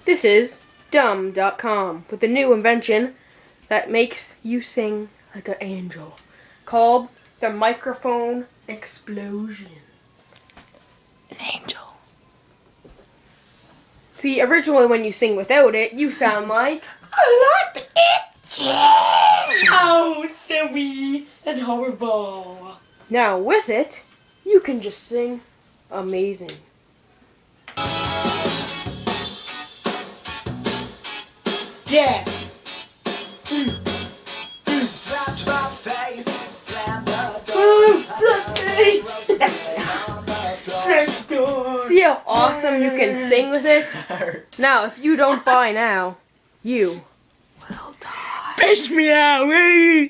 This is Dumb.com with a new invention that makes you sing like an angel called the microphone explosion. An angel. See, originally when you sing without it, you sound like... I like it. Oh, silly. That's horrible. Now with it, you can just sing amazing. Yeah. Slapped my face, slammed the door. French door. See how awesome you can sing with it? Now, if you don't buy now, you will die. Fish me out, eh?